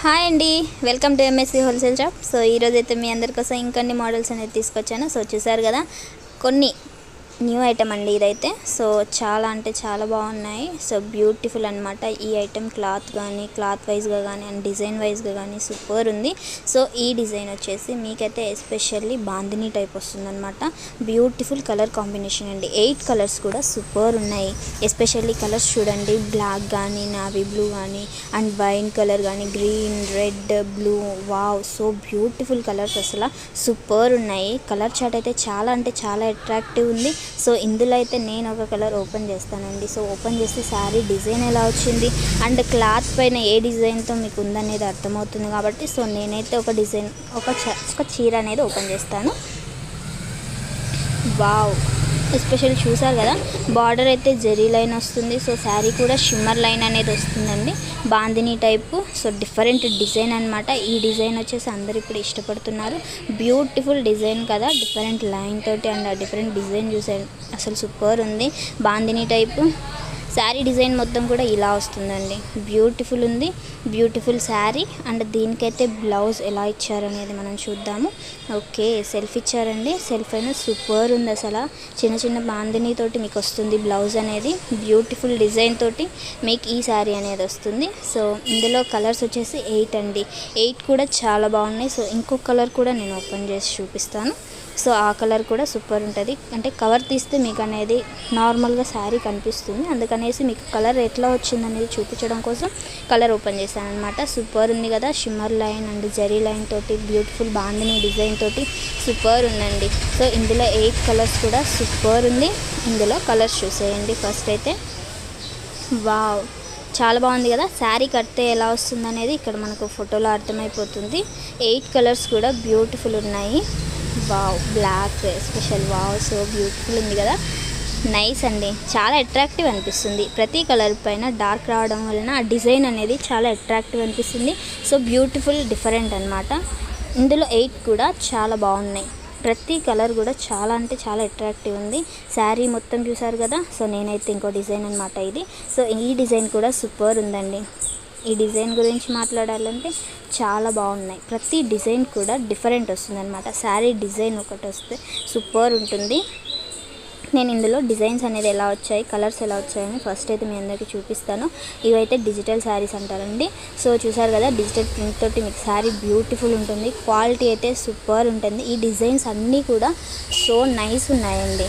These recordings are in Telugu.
హాయ్ అండి, welcome to MSc wholesale shop. So ఈరోజు అయితే మీ అందరి కోసం ఇంకొన్ని మోడల్స్ అనేది తీసుకొచ్చాను. సో చూసారు కదా, కొన్ని న్యూ ఐటమ్ అండి ఇదైతే. సో చాలా అంటే చాలా బాగున్నాయి. సో బ్యూటిఫుల్ అనమాట. ఈ ఐటమ్ క్లాత్ కానీ క్లాత్ వైజ్గా కానీ అండ్ డిజైన్ వైజ్గా కానీ సూపర్ ఉంది. సో ఈ డిజైన్ వచ్చేసి మీకైతే ఎస్పెషల్లీ బాందిని టైప్ వస్తుందన్నమాట. బ్యూటిఫుల్ కలర్ కాంబినేషన్ అండి. 8 కలర్స్ కూడా సూపర్ ఉన్నాయి. ఎస్పెషల్లీ కలర్స్ చూడండి, బ్లాక్ కానీ నావీ బ్లూ కానీ అండ్ వైన్ కలర్ కానీ green red blue. Wow, so beautiful colours, అసలు సూపర్ ఉన్నాయి. కలర్ చార్ట్ అయితే చాలా అంటే చాలా అట్రాక్టివ్ ఉంది. సో ఇందులో అయితే నేను ఒక కలర్ ఓపెన్ చేస్తానండి. సో ఓపెన్ చేస్తే శారీ డిజైన్ ఎలా వచ్చింది అండ్ క్లాత్ పైన ఏ డిజైన్తో మీకు ఉందనేది అర్థమవుతుంది కాబట్టి సో నేనైతే ఒక డిజైన్ ఒక చీర అనేది ఓపెన్ చేస్తాను. వావ్, ఎస్పెషల్లీ చూసారు కదా, బార్డర్ అయితే జెరీ లైన్ వస్తుంది. సో శారీ కూడా షిమ్మర్ లైన్ అనేది వస్తుందండి, bandhani type. So different design అనమాట. ఈ డిజైన్ వచ్చేసి అందరు ఇప్పుడు ఇష్టపడుతున్నారు. బ్యూటిఫుల్ డిజైన్ కదా, డిఫరెంట్ లైన్ తోటి అండ్ డిఫరెంట్ డిజైన్ చూసారు, అసలు సూపర్ ఉంది. బాందిని టైపు శారీ డిజైన్ మొత్తం కూడా ఇలా వస్తుందండి. బ్యూటిఫుల్ ఉంది, బ్యూటిఫుల్ శారీ. అండ్ దీనికైతే బ్లౌజ్ ఎలా ఇచ్చారనేది మనం చూద్దాము. ఓకే, సెల్ఫ్ ఇచ్చారండి. సెల్ఫ్ అయినా సూపర్ ఉంది. అసలు చిన్న చిన్న బాందిని తోటి మీకు వస్తుంది బ్లౌజ్ అనేది. బ్యూటిఫుల్ డిజైన్ తోటి మీకు ఈ శారీ అనేది వస్తుంది. సో ఇందులో కలర్స్ వచ్చేసి 8 అండి. 8 కూడా చాలా బాగున్నాయి. సో ఇంకొక కలర్ కూడా నేను ఓపెన్ చేసి చూపిస్తాను. సో ఆ కలర్ కూడా సూపర్ ఉంటుంది. అంటే కవర్ తీస్తే మీకు అనేది నార్మల్గా శారీ కనిపిస్తుంది, అందుకనేసి మీకు కలర్ ఎట్లా వచ్చిందనేది చూపించడం కోసం కలర్ ఓపెన్ చేశాను అనమాట. సూపర్ ఉంది కదా, shimmer line and zari line తోటి బ్యూటిఫుల్ బాందిని డిజైన్ తోటి సూపర్ ఉందండి. సో ఇందులో 8 కలర్స్ కూడా సూపర్ ఉంది. ఇందులో కలర్స్ చూసేయండి ఫస్ట్ అయితే. వావ్, చాలా బాగుంది కదా. శారీ కడితే ఎలా వస్తుంది అనేది ఇక్కడ మనకు ఫోటోలో అర్థమైపోతుంది. 8 కలర్స్ కూడా బ్యూటిఫుల్ ఉన్నాయి. Wow, black special. Wow, so beautiful ఉంది కదా, నైస్ అండి. చాలా అట్రాక్టివ్ అనిపిస్తుంది. ప్రతి కలర్ పైన డార్క్ రావడం వలన ఆ డిజైన్ అనేది చాలా అట్రాక్టివ్ అనిపిస్తుంది. సో బ్యూటిఫుల్ డిఫరెంట్ అనమాట. ఇందులో 8 కూడా చాలా బాగున్నాయి. ప్రతి కలర్ కూడా చాలా అంటే చాలా అట్రాక్టివ్ ఉంది. శారీ మొత్తం చూసారు కదా. సో నేనైతే ఇంకో డిజైన్ అనమాట ఇది. సో ఈ డిజైన్ కూడా సూపర్ ఉందండి. ఈ డిజైన్ గురించి మాట్లాడాలంటే చాలా బాగున్నాయి. ప్రతి డిజైన్ కూడా డిఫరెంట్ వస్తుందన్నమాట. శారీ డిజైన్ ఒకటి వస్తే సూపర్ ఉంటుంది. నేను ఇందులో డిజైన్స్ అనేది ఎలా వచ్చాయి, కలర్స్ ఎలా వచ్చాయని ఫస్ట్ అయితే మీ అందరికీ చూపిస్తాను. ఇవైతే డిజిటల్ శారీస్ అంటారండి. సో చూసారు కదా, డిజిటల్ ప్రింట్ తోటి మీకు శారీ బ్యూటిఫుల్ ఉంటుంది. క్వాలిటీ అయితే సూపర్ ఉంటుంది. ఈ డిజైన్స్ అన్నీ కూడా సో నైస్ ఉన్నాయండి.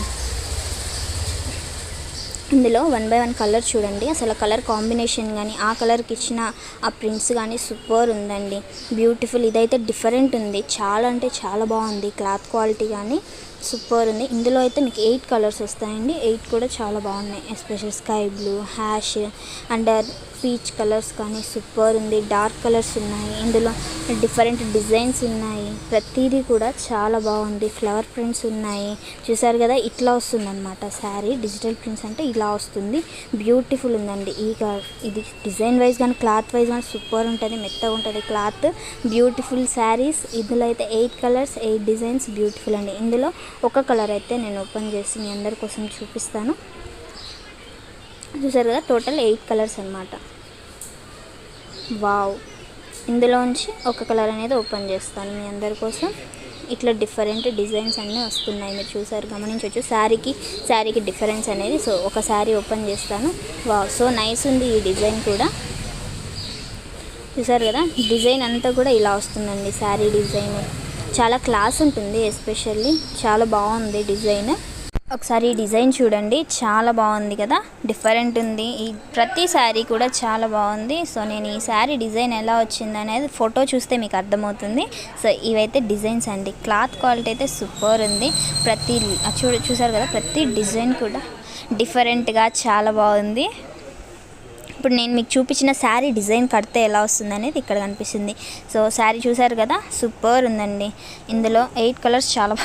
ఇందులో 1 by 1 కలర్ చూడండి, అసలు కలర్ కాంబినేషన్ కానీ ఆ కలర్కి ఇచ్చిన ఆ ప్రింట్స్ కానీ సూపర్ ఉందండి. బ్యూటిఫుల్. ఇదైతే డిఫరెంట్ ఉంది, చాలా అంటే చాలా బాగుంది. క్లాత్ క్వాలిటీ కానీ సూపర్ ఉంది. ఇందులో అయితే మీకు 8 కలర్స్ వస్తాయండి. 8 కూడా చాలా బాగున్నాయి. Special sky blue, hash and peach colours కానీ సూపర్ ఉంది. డార్క్ కలర్స్ ఉన్నాయి. ఇందులో డిఫరెంట్ డిజైన్స్ ఉన్నాయి. ప్రతిదీ కూడా చాలా బాగుంది. ఫ్లవర్ ప్రింట్స్ ఉన్నాయి. చూసారు కదా, ఇట్లా వస్తుందన్నమాట శారీ. డిజిటల్ ప్రింట్స్ అంటే ఇలా వస్తుంది. బ్యూటిఫుల్ ఉందండి. ఇది డిజైన్ వైజ్ కానీ క్లాత్ వైజ్ కానీ సూపర్ ఉంటుంది. మెత్తగా ఉంటుంది క్లాత్. బ్యూటిఫుల్ శారీస్. ఇందులో అయితే 8 కలర్స్ 8 డిజైన్స్ బ్యూటిఫుల్ అండి. ఇందులో ఒక కలర్ అయితే నేను ఓపెన్ చేసి మీ అందరి కోసం చూపిస్తాను. చూసారు కదా, టోటల్ 8 కలర్స్ అనమాట. వావ్, ఇందులోంచి ఒక కలర్ అనేది ఓపెన్ చేస్తాను మీ అందరి కోసం. ఇట్లా డిఫరెంట్ డిజైన్స్ అన్నీ వస్తున్నాయి, మీరు చూసారు, గమనించవచ్చు. శారీకి డిఫరెన్స్ అనేది. సో ఒక శారీ ఓపెన్ చేస్తాను. వావ్, సో నైస్ ఉంది ఈ డిజైన్ కూడా. చూసారు కదా, డిజైన్ అంతా కూడా ఇలా వస్తుందండి. శారీ డిజైన్ చాలా క్లాస్ ఉంటుంది. ఎస్పెషల్లీ చాలా బాగుంది డిజైన్. ఒకసారి ఈ డిజైన్ చూడండి, చాలా బాగుంది కదా, డిఫరెంట్ ఉంది. ఈ ప్రతి శారీ కూడా చాలా బాగుంది. సో నేను ఈ శారీ డిజైన్ ఎలా వచ్చింది అనేది ఫోటో చూస్తే మీకు అర్థమవుతుంది. సో ఇవైతే డిజైన్స్ అండి. క్లాత్ క్వాలిటీ అయితే సూపర్ ఉంది. చూసారు కదా, ప్రతి డిజైన్ కూడా డిఫరెంట్గా చాలా బాగుంది. ఇప్పుడు నేను మీకు చూపించిన శారీ డిజైన్ కడితే ఎలా వస్తుంది అనేది ఇక్కడ కనిపిస్తుంది. సో శారీ చూసారు కదా, సూపర్ ఉందండి. ఇందులో 8 కలర్స్ చాలా